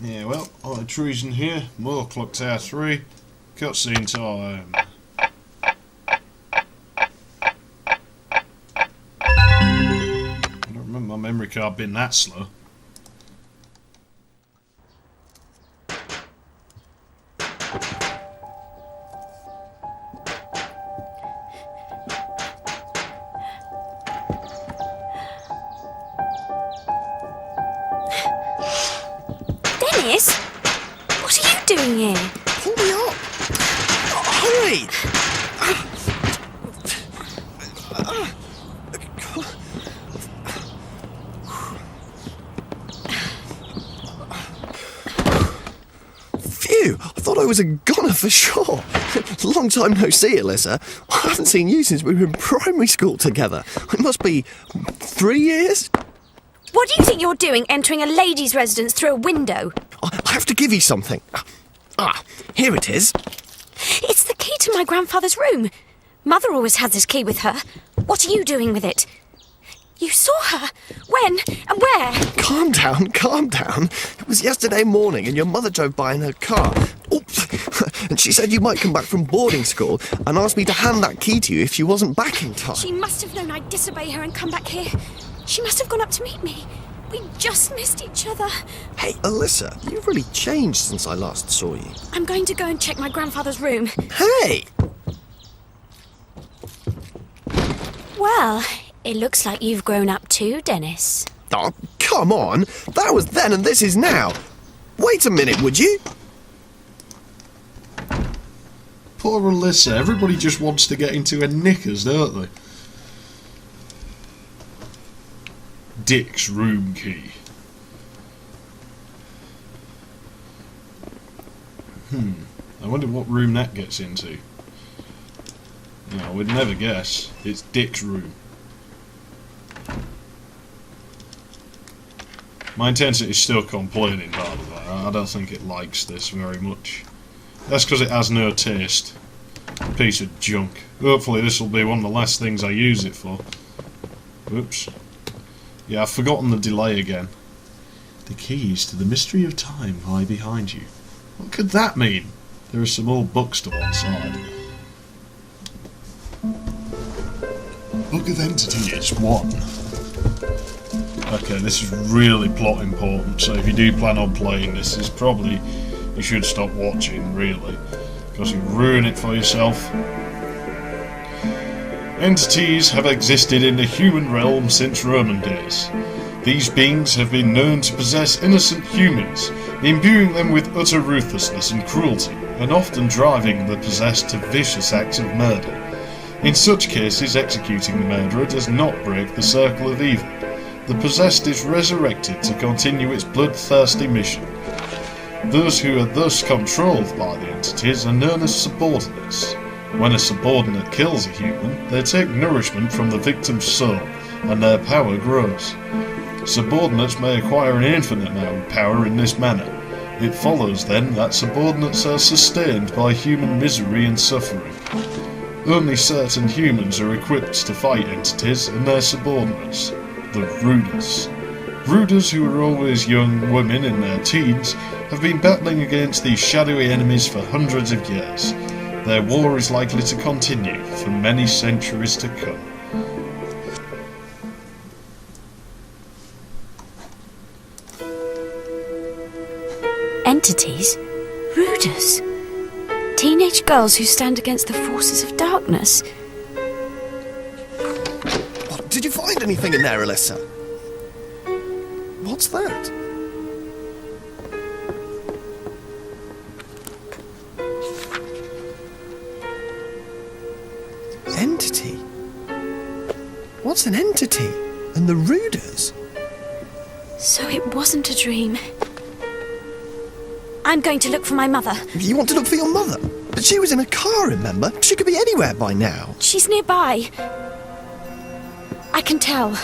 Yeah, well, high treason here. More clock tower 3. Cutscene time. I don't remember my memory card being that slow. Dennis? What are you doing here? Pull me up! Hurry! Phew! I thought I was a goner for sure. Long time no see, Alyssa. I haven't seen you since we were in primary school together. It must be 3 years? What do you think you're doing entering a lady's residence through a window? I have to give you something. Here it is. It's the key to my grandfather's room. Mother always has this key with her. What are you doing with it? You saw her? When? And where? Calm down, calm down. It was yesterday morning and your mother drove by in her car. Oops. And she said you might come back from boarding school and asked me to hand that key to you if you wasn't back in time. She must have known I'd disobey her and come back here. She must have gone up to meet me. We just missed each other. Hey, Alyssa, you've really changed since I last saw you. I'm going to go and check my grandfather's room. Hey! Well, it looks like you've grown up too, Dennis. Oh, come on. That was then and this is now. Wait a minute, would you? Poor Alyssa, everybody just wants to get into her knickers, don't they? Dick's room key. I wonder what room that gets into. No, I would never guess. It's Dick's room. My intensity is still complaining, by the way. I don't think it likes this very much. That's because it has no taste. Piece of junk. Hopefully this will be one of the last things I use it for. Oops. Yeah, I've forgotten the delay again. The keys to the mystery of time lie behind you. What could that mean? There are some old books to one side. Book of Entities 1. Okay, this is really plot important, so if you do plan on playing this, you should stop watching, really, because you ruin it for yourself. Entities have existed in the human realm since Roman days. These beings have been known to possess innocent humans, imbuing them with utter ruthlessness and cruelty, and often driving the possessed to vicious acts of murder. In such cases, executing the murderer does not break the circle of evil. The possessed is resurrected to continue its bloodthirsty mission. Those who are thus controlled by the entities are known as subordinates. When a subordinate kills a human, they take nourishment from the victim's soul, and their power grows. Subordinates may acquire an infinite amount of power in this manner. It follows, then, that subordinates are sustained by human misery and suffering. Only certain humans are equipped to fight entities and their subordinates, the Ruders. Ruders, who are always young women in their teens, have been battling against these shadowy enemies for hundreds of years. Their war is likely to continue for many centuries to come. Entities? Ruders? Teenage girls who stand against the forces of darkness? What, did you find anything in there, Alyssa? What's that? Entity? What's an entity? And the Ruders? So it wasn't a dream. I'm going to look for my mother. You want to look for your mother? But she was in a car, remember? She could be anywhere by now. She's nearby. I can tell.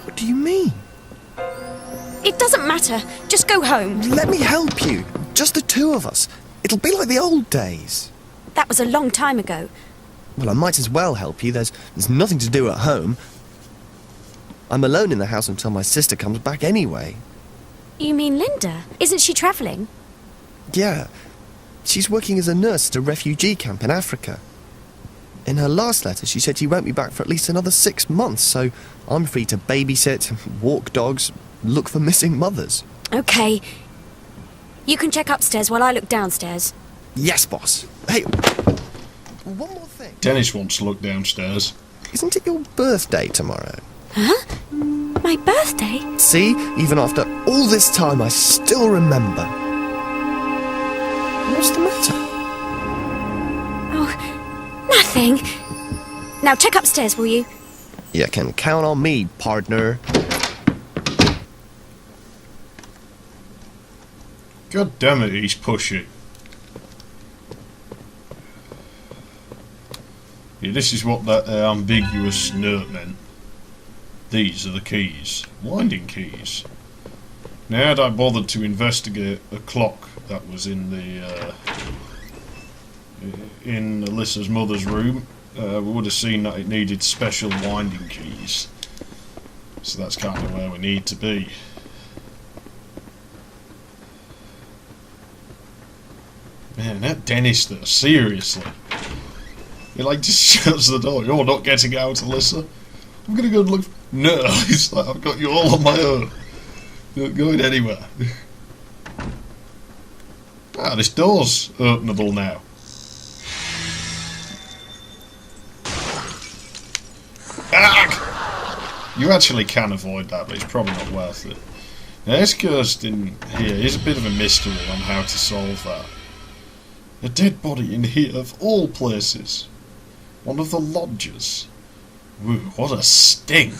What do you mean? It doesn't matter. Just go home. Let me help you. Just the two of us. It'll be like the old days. That was a long time ago. Well, I might as well help you. There's nothing to do at home. I'm alone in the house until my sister comes back anyway. You mean Linda? Isn't she travelling? Yeah. She's working as a nurse at a refugee camp in Africa. In her last letter, she said she won't be back for at least another 6 months, so I'm free to babysit, walk dogs, look for missing mothers. Okay. You can check upstairs while I look downstairs. Yes, boss. Hey, one more thing. Dennis wants to look downstairs. Isn't it your birthday tomorrow? Huh? My birthday? See? Even after all this time, I still remember. What's the matter? Oh, nothing. Now check upstairs, will you? You can count on me, partner. God damn it, he's pushy. Yeah, this is what that ambiguous note meant. These are the keys. Winding keys. Now, had I bothered to investigate a clock that was in the in Alyssa's mother's room, we would have seen that it needed special winding keys. So that's kind of where we need to be. Man, that Dennis though, seriously. He like just shuts the door. You're not getting out, Alyssa. I'm gonna go and look. No, it's like I've got you all on my own. You're not going anywhere. Ah, this door's openable now. Ah! You actually can avoid that, but it's probably not worth it. Now, this ghost in here is a bit of a mystery on how to solve that. A dead body in here, of all places. One of the lodgers. Woo, what a stink!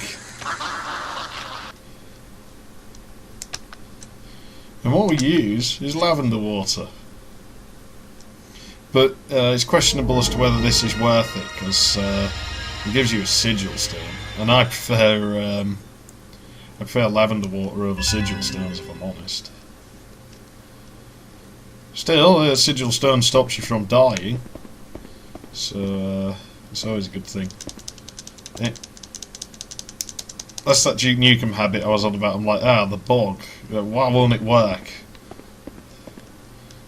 And what we use is lavender water. But it's questionable as to whether this is worth it, because it gives you a sigil stone. And I prefer lavender water over sigil stones, if I'm honest. Still, a sigil stone stops you from dying, so it's always a good thing. Yeah. That's that Duke Nukem habit I was on about. I'm like, the bog. Why won't it work?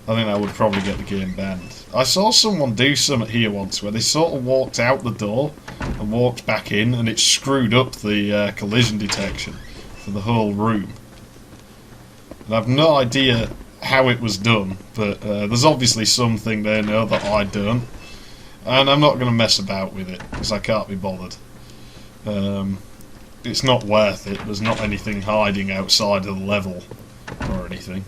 I think that would probably get the game banned. I saw someone do something here once where they sort of walked out the door and walked back in, and it screwed up the collision detection for the whole room. And I've no idea how it was done, but there's obviously something there now that I don't, and I'm not going to mess about with it because I can't be bothered. It's not worth it. There's not anything hiding outside of the level or anything.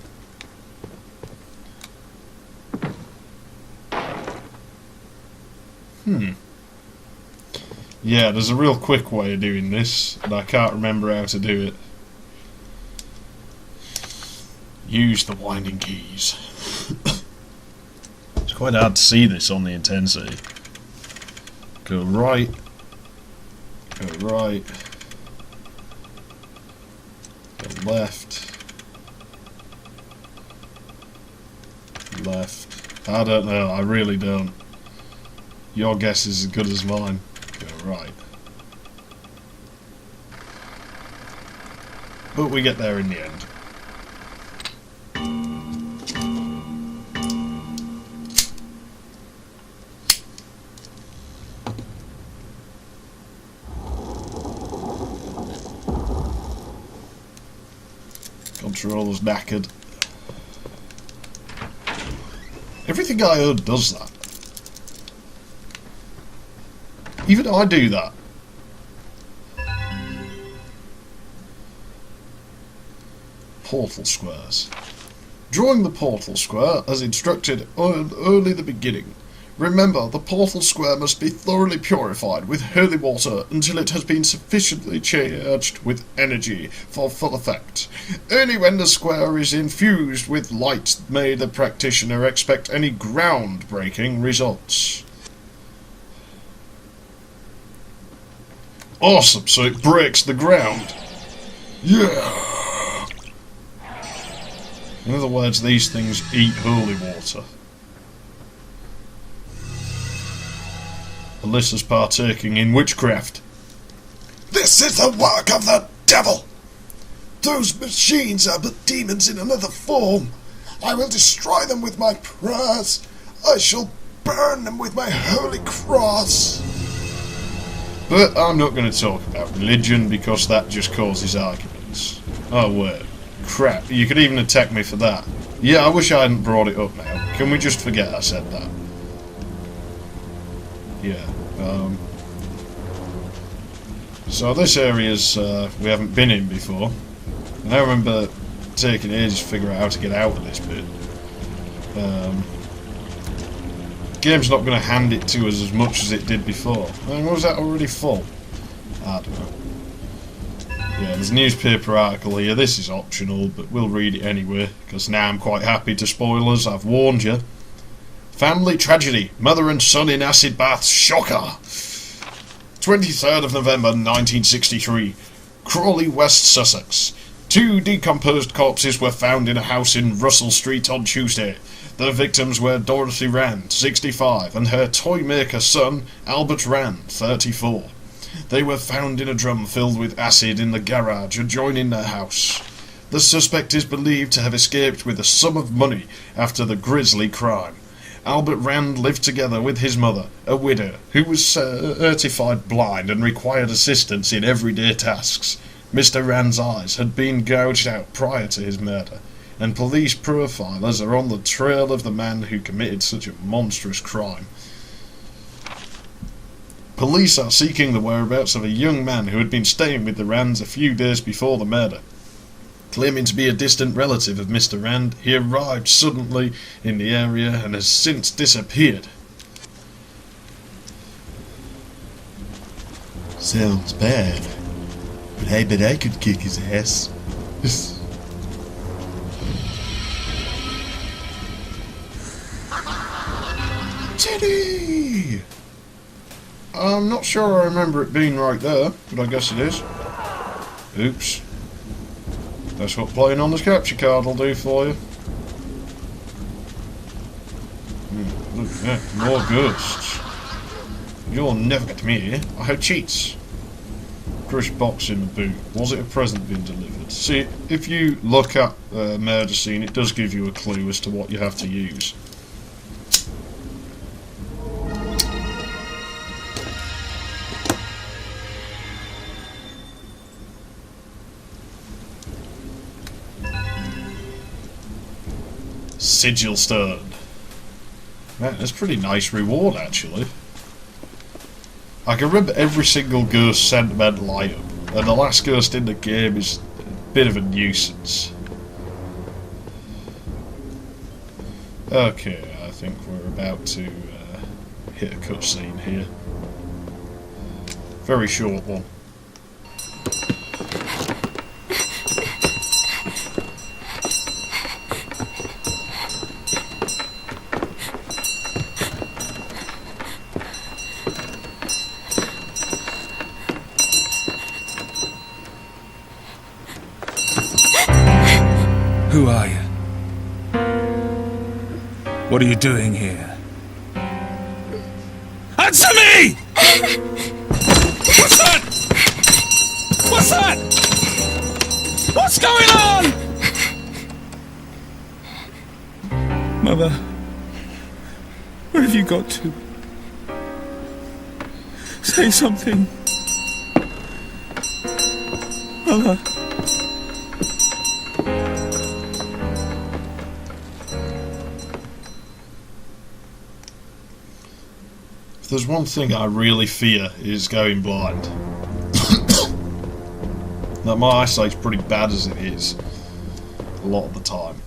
Yeah, there's a real quick way of doing this, and I can't remember how to do it. Use the winding keys. It's quite hard to see this on the intensity. Go right. Go right. Go left. Left. I don't know, I really don't. Your guess is as good as mine. Go right. But we get there in the end. Controller's knackered. Everything I own does that. Even I do that. Portal squares. Drawing the portal square as instructed on only the beginning. Remember, the portal square must be thoroughly purified with holy water until it has been sufficiently charged with energy for full effect. Only when the square is infused with light may the practitioner expect any ground-breaking results. Awesome, so it breaks the ground. Yeah! In other words, these things eat holy water. Alyssa's partaking in witchcraft. This is the work of the devil! Those machines are but demons in another form. I will destroy them with my prayers. I shall burn them with my holy cross. But I'm not going to talk about religion because that just causes arguments. Oh wait, crap, you could even attack me for that. Yeah, I wish I hadn't brought it up now. Can we just forget I said that? Yeah, so this area's we haven't been in before. And I remember taking ages to figure out how to get out of this bit. Game's not going to hand it to us as much as it did before. Was that already full? I don't know. Yeah, there's a newspaper article here. This is optional, but we'll read it anyway, because now I'm quite happy to spoilers. I've warned you. Family tragedy. Mother and son in acid baths. Shocker. 23rd of November 1963. Crawley, West Sussex. 2 decomposed corpses were found in a house in Russell Street on Tuesday. The victims were Dorothy Rand, 65, and her toy-maker son, Albert Rand, 34. They were found in a drum filled with acid in the garage adjoining their house. The suspect is believed to have escaped with a sum of money after the grisly crime. Albert Rand lived together with his mother, a widow, who was certified blind and required assistance in everyday tasks. Mr. Rand's eyes had been gouged out prior to his murder, and police profilers are on the trail of the man who committed such a monstrous crime. Police are seeking the whereabouts of a young man who had been staying with the Rands a few days before the murder. Claiming to be a distant relative of Mr. Rand, he arrived suddenly in the area and has since disappeared. Sounds bad, but I bet I could kick his ass. Teddy! I'm not sure I remember it being right there, but I guess it is. Oops. That's what playing on the capture card will do for you. Look at that, more ghosts. You'll never get me here. I have cheats. Crushed box in the boot. Was it a present being delivered? See, if you look at murder scene, it does give you a clue as to what you have to use. Sigil stone. Man, that's a pretty nice reward, actually. I can remember every single ghost sentimental item, and the last ghost in the game is a bit of a nuisance. Okay, I think we're about to hit a cutscene here. Very short one. Who are you? What are you doing here? Answer me! What's that? What's that? What's going on? Mother, where have you got to? Say something. Mother. If there's one thing I really fear is going blind. Now, my eyesight's pretty bad as it is, a lot of the time.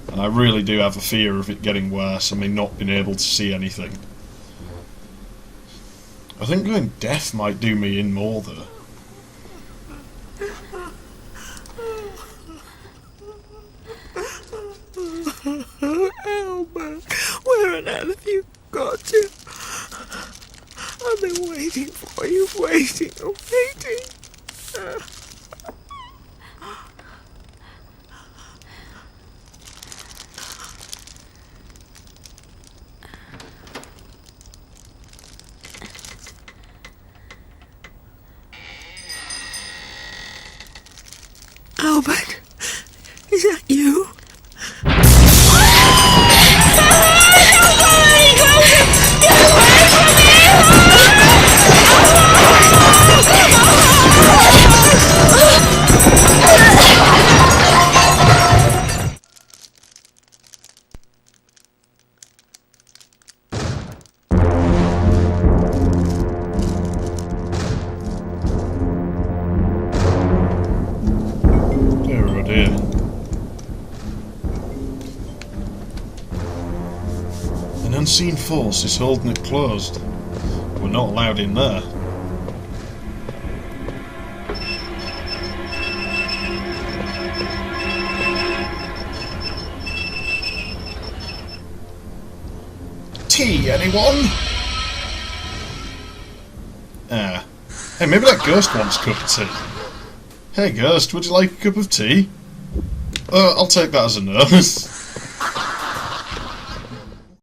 And I really do have a fear of it getting worse and me not being able to see anything. I think going deaf might do me in more, though. Albert, where on earth have you got to? I've been waiting for you, waiting. Albert. unseen force is holding it closed. We're not allowed in there. Tea, anyone? Ah. Hey, maybe that ghost wants a cup of tea. Hey, ghost, would you like a cup of tea? I'll take that as a no.